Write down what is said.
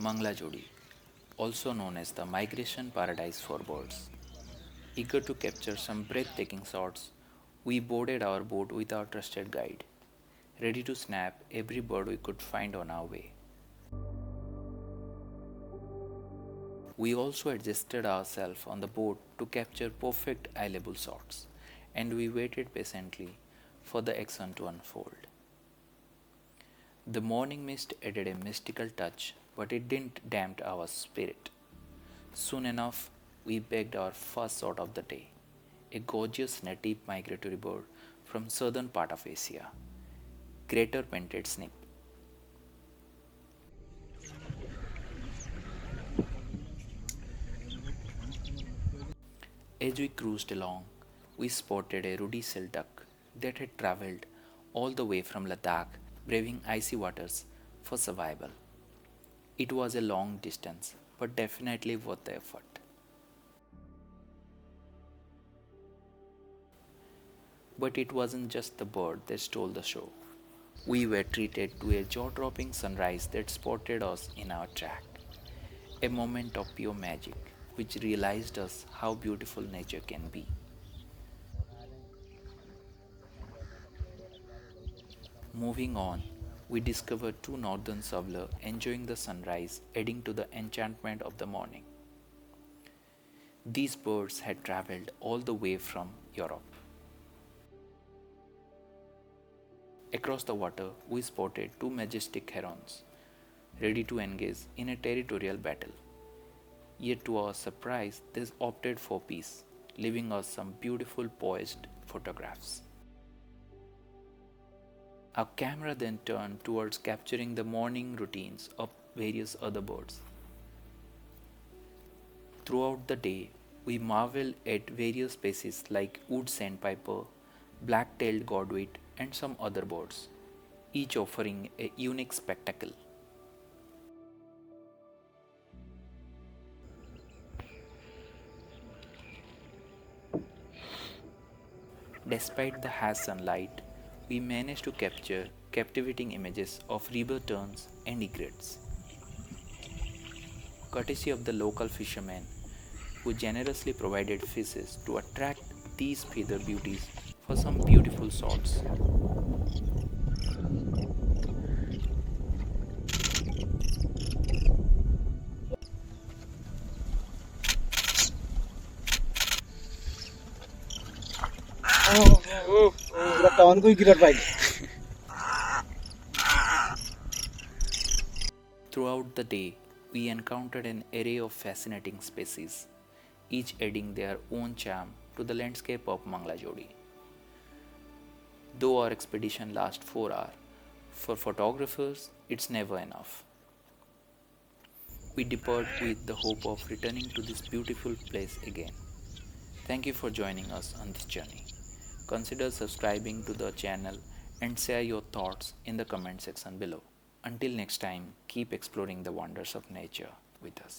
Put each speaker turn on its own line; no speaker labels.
Manglajodi, also known as the migration paradise for birds. Eager to capture some breathtaking shots, we boarded our boat with our trusted guide, ready to snap every bird we could find on our way. We also adjusted ourselves on the boat to capture perfect eye level shots, and we waited patiently for the action to unfold. The morning mist added a mystical touch, but it didn't damp our spirit. Soon enough, we bagged our first shot of the day, a gorgeous native migratory bird from southern part of Asia, greater painted-snipe. As we cruised along, we spotted a Ruddy shelduck that had travelled all the way from Ladakh, braving icy waters for survival. It was a long distance, but definitely worth the effort. But it wasn't just the bird that stole the show. We were treated to a jaw-dropping sunrise that spotted us in our track, a moment of pure magic which realized us how beautiful nature can be. Moving on, we discovered two northern shovelers enjoying the sunrise, adding to the enchantment of the morning. These birds had traveled all the way from Europe. Across the water, we spotted two majestic herons, ready to engage in a territorial battle. Yet, to our surprise, they opted for peace, leaving us some beautiful poised photographs. Our camera then turned towards capturing the morning routines of various other birds. Throughout the day, we marveled at various species like wood sandpiper, black-tailed godwit, and some other birds, each offering a unique spectacle. Despite the harsh sunlight, we managed to capture captivating images of river terns and egrets, courtesy of the local fishermen who generously provided fishes to attract these feather beauties for some beautiful shots.
পুরা town কই কিরার পাই
Throughout the day, we encountered an array of fascinating species, each adding their own charm to the landscape of Manglajodi. Though our expedition lasted 4 hours, for photographers it's never enough. We depart with the hope of returning to this beautiful place again. Thank you for joining us on this journey. Consider subscribing to the channel and share your thoughts in the comment section below. Until next time, keep exploring the wonders of nature with us.